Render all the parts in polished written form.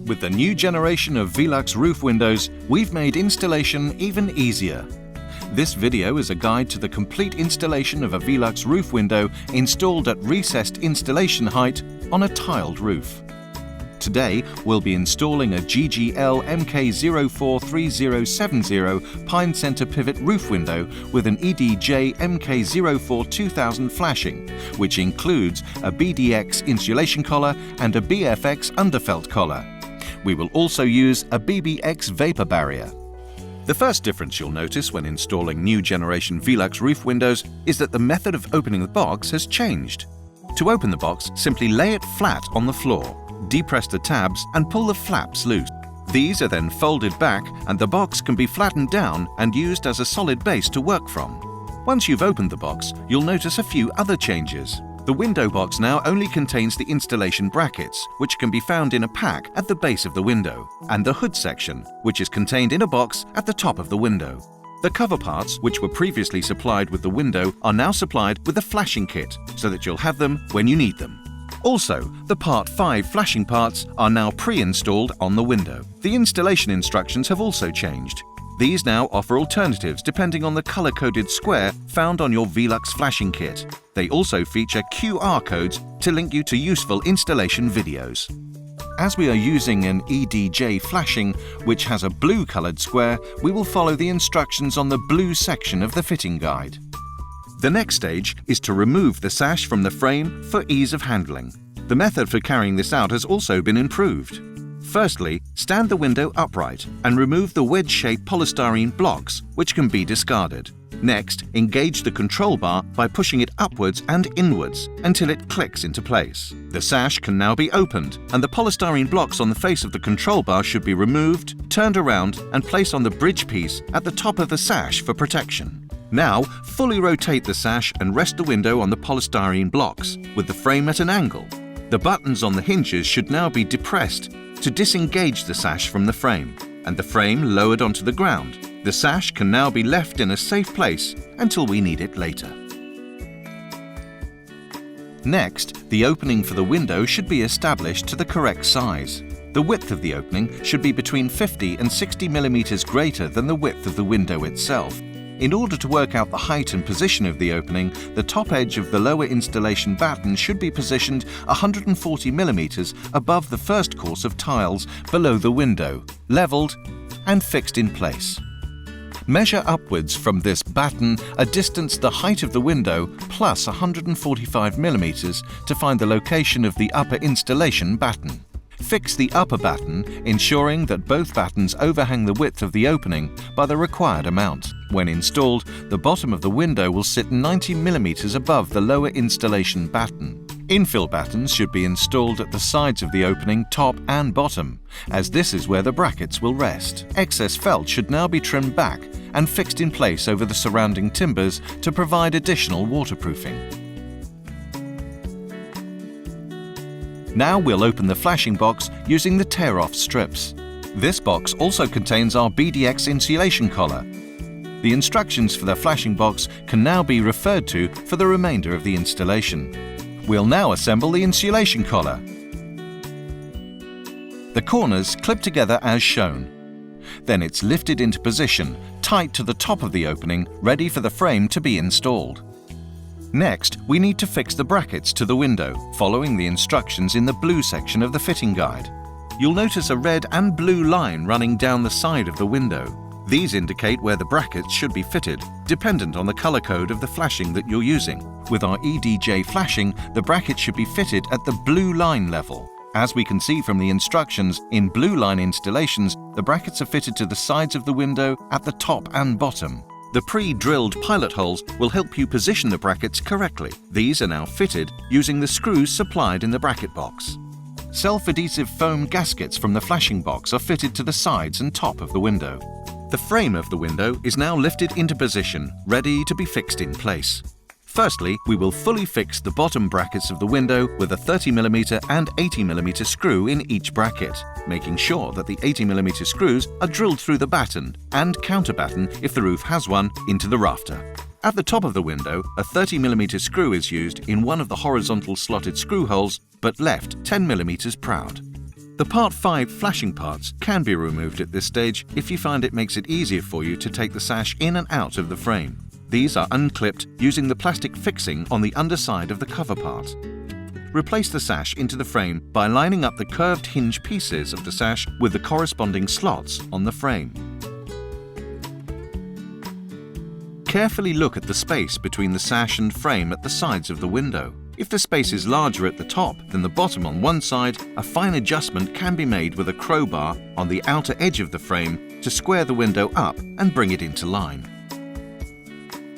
With the new generation of Velux roof windows, we've made installation even easier. This video is a guide to the complete installation of a Velux roof window installed at recessed installation height on a tiled roof. Today, we'll be installing a GGL MK043070 Pine Center Pivot roof window with an EDJ MK042000 flashing, which includes a BDX insulation collar and a BFX underfelt collar. We will also use a BBX vapor barrier. The first difference you'll notice when installing new generation Velux roof windows is that the method of opening the box has changed. To open the box, simply lay it flat on the floor, depress the tabs and pull the flaps loose. These are then folded back and the box can be flattened down and used as a solid base to work from. Once you've opened the box, you'll notice a few other changes. The window box now only contains the installation brackets, which can be found in a pack at the base of the window, and the hood section, which is contained in a box at the top of the window. The cover parts, which were previously supplied with the window, are now supplied with a flashing kit, so that you'll have them when you need them. Also, the Part 5 flashing parts are now pre-installed on the window. The installation instructions have also changed. These now offer alternatives depending on the color-coded square found on your Velux flashing kit. They also feature QR codes to link you to useful installation videos. As we are using an EDJ flashing, which has a blue-colored square, we will follow the instructions on the blue section of the fitting guide. The next stage is to remove the sash from the frame for ease of handling. The method for carrying this out has also been improved. Firstly, stand the window upright and remove the wedge-shaped polystyrene blocks, which can be discarded. Next, engage the control bar by pushing it upwards and inwards until it clicks into place. The sash can now be opened, and the polystyrene blocks on the face of the control bar should be removed, turned around, and placed on the bridge piece at the top of the sash for protection. Now, fully rotate the sash and rest the window on the polystyrene blocks, with the frame at an angle. The buttons on the hinges should now be depressed to disengage the sash from the frame, and the frame lowered onto the ground. The sash can now be left in a safe place until we need it later. Next, the opening for the window should be established to the correct size. The width of the opening should be between 50 and 60 mm greater than the width of the window itself. In order to work out the height and position of the opening, the top edge of the lower installation batten should be positioned 140 mm above the first course of tiles below the window, leveled and fixed in place. Measure upwards from this batten a distance the height of the window plus 145 mm to find the location of the upper installation batten. Fix the upper batten, ensuring that both battens overhang the width of the opening by the required amount. When installed, the bottom of the window will sit 90 mm above the lower installation batten. Infill battens should be installed at the sides of the opening, top and bottom, as this is where the brackets will rest. Excess felt should now be trimmed back and fixed in place over the surrounding timbers to provide additional waterproofing. Now we'll open the flashing box using the tear-off strips. This box also contains our BDX insulation collar. The instructions for the flashing box can now be referred to for the remainder of the installation. We'll now assemble the insulation collar. The corners clip together as shown. Then it's lifted into position, tight to the top of the opening, ready for the frame to be installed. Next, we need to fix the brackets to the window, following the instructions in the blue section of the fitting guide. You'll notice a red and blue line running down the side of the window. These indicate where the brackets should be fitted, dependent on the color code of the flashing that you're using. With our EDJ flashing, the bracket should be fitted at the blue line level. As we can see from the instructions, in blue line installations, the brackets are fitted to the sides of the window at the top and bottom. The pre-drilled pilot holes will help you position the brackets correctly. These are now fitted using the screws supplied in the bracket box. Self-adhesive foam gaskets from the flashing box are fitted to the sides and top of the window. The frame of the window is now lifted into position, ready to be fixed in place. Firstly, we will fully fix the bottom brackets of the window with a 30mm and 80mm screw in each bracket, making sure that the 80mm screws are drilled through the batten and counterbatten, if the roof has one, into the rafter. At the top of the window, a 30mm screw is used in one of the horizontal slotted screw holes, but left 10mm proud. The Part 5 flashing parts can be removed at this stage if you find it makes it easier for you to take the sash in and out of the frame. These are unclipped using the plastic fixing on the underside of the cover part. Replace the sash into the frame by lining up the curved hinge pieces of the sash with the corresponding slots on the frame. Carefully look at the space between the sash and frame at the sides of the window. If the space is larger at the top than the bottom on one side, a fine adjustment can be made with a crowbar on the outer edge of the frame to square the window up and bring it into line.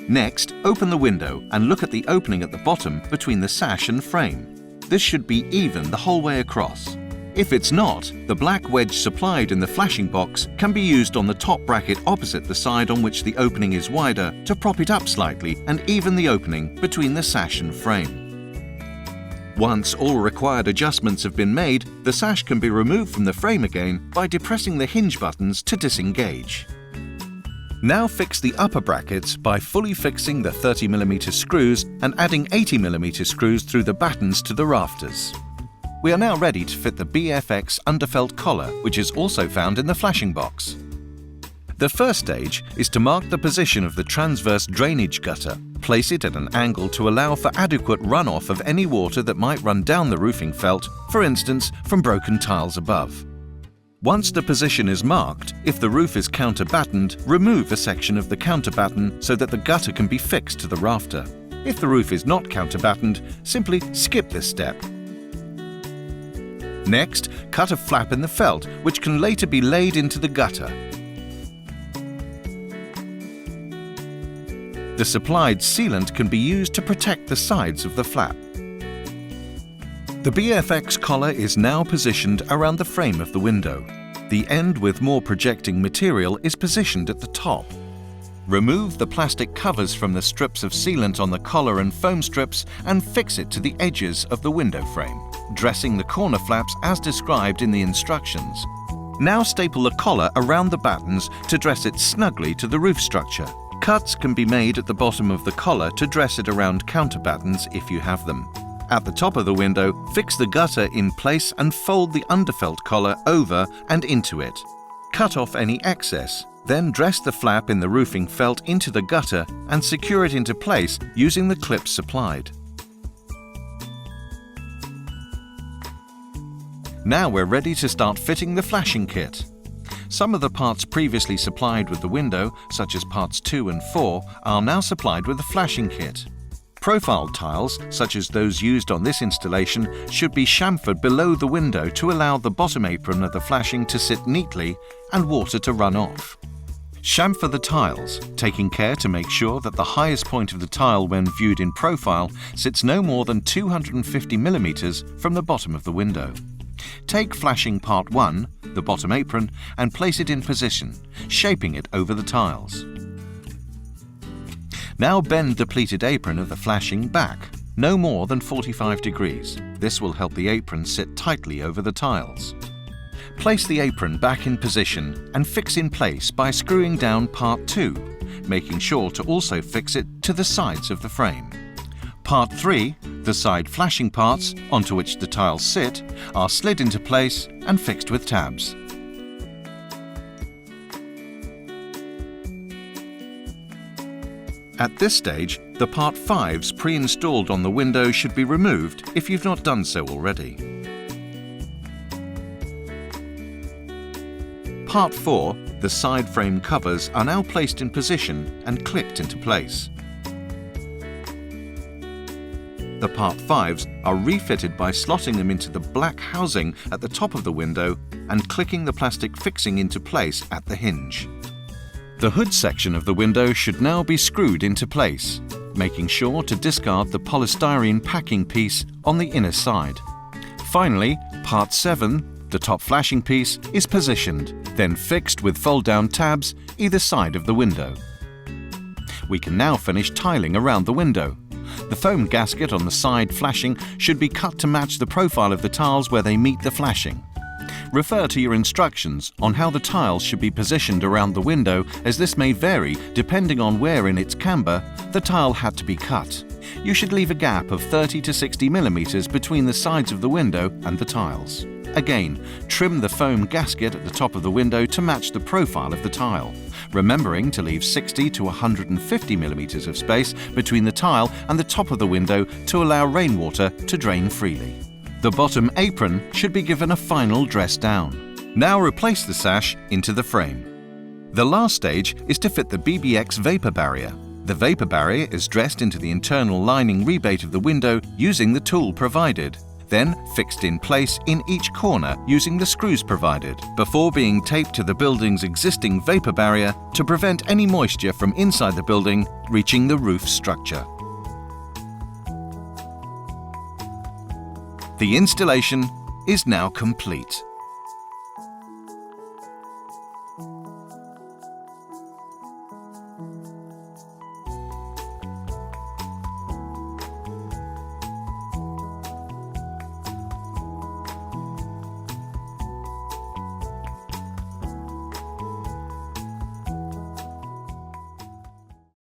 Next, open the window and look at the opening at the bottom between the sash and frame. This should be even the whole way across. If it's not, the black wedge supplied in the flashing box can be used on the top bracket opposite the side on which the opening is wider to prop it up slightly and even the opening between the sash and frame. Once all required adjustments have been made, the sash can be removed from the frame again by depressing the hinge buttons to disengage. Now fix the upper brackets by fully fixing the 30mm screws and adding 80mm screws through the battens to the rafters. We are now ready to fit the BFX underfelt collar, which is also found in the flashing box. The first stage is to mark the position of the transverse drainage gutter. Place it at an angle to allow for adequate runoff of any water that might run down the roofing felt, for instance, from broken tiles above. Once the position is marked, if the roof is counterbattened, remove a section of the counterbatten so that the gutter can be fixed to the rafter. If the roof is not counterbattened, simply skip this step. Next, cut a flap in the felt, which can later be laid into the gutter. The supplied sealant can be used to protect the sides of the flap. The BFX collar is now positioned around the frame of the window. The end with more projecting material is positioned at the top. Remove the plastic covers from the strips of sealant on the collar and foam strips and fix it to the edges of the window frame, dressing the corner flaps as described in the instructions. Now staple the collar around the battens to dress it snugly to the roof structure. Cuts can be made at the bottom of the collar to dress it around counterbattens if you have them. At the top of the window, fix the gutter in place and fold the underfelt collar over and into it. Cut off any excess, then dress the flap in the roofing felt into the gutter and secure it into place using the clips supplied. Now we're ready to start fitting the flashing kit. Some of the parts previously supplied with the window, such as parts 2 and 4, are now supplied with the flashing kit. Profile tiles, such as those used on this installation, should be chamfered below the window to allow the bottom apron of the flashing to sit neatly and water to run off. Chamfer the tiles, taking care to make sure that the highest point of the tile when viewed in profile sits no more than 250mm from the bottom of the window. Take flashing part 1, the bottom apron, and place it in position, shaping it over the tiles. Now bend the pleated apron of the flashing back, no more than 45 degrees. This will help the apron sit tightly over the tiles. Place the apron back in position and fix in place by screwing down part 2, making sure to also fix it to the sides of the frame. Part 3, the side flashing parts, onto which the tiles sit, are slid into place and fixed with tabs. At this stage, the Part 5s pre-installed on the window should be removed if you've not done so already. Part 4, the side frame covers, are now placed in position and clicked into place. The Part 5s are refitted by slotting them into the black housing at the top of the window and clicking the plastic fixing into place at the hinge. The hood section of the window should now be screwed into place, making sure to discard the polystyrene packing piece on the inner side. Finally, Part 7, the top flashing piece, is positioned, then fixed with fold-down tabs either side of the window. We can now finish tiling around the window. The foam gasket on the side flashing should be cut to match the profile of the tiles where they meet the flashing. Refer to your instructions on how the tiles should be positioned around the window, as this may vary depending on where in its camber the tile had to be cut. You should leave a gap of 30 to 60mm between the sides of the window and the tiles. Again, trim the foam gasket at the top of the window to match the profile of the tile, remembering to leave 60 to 150 mm of space between the tile and the top of the window to allow rainwater to drain freely. The bottom apron should be given a final dress down. Now replace the sash into the frame. The last stage is to fit the BBX vapor barrier. The vapor barrier is dressed into the internal lining rebate of the window using the tool provided, then fixed in place in each corner using the screws provided, before being taped to the building's existing vapor barrier to prevent any moisture from inside the building reaching the roof structure. The installation is now complete.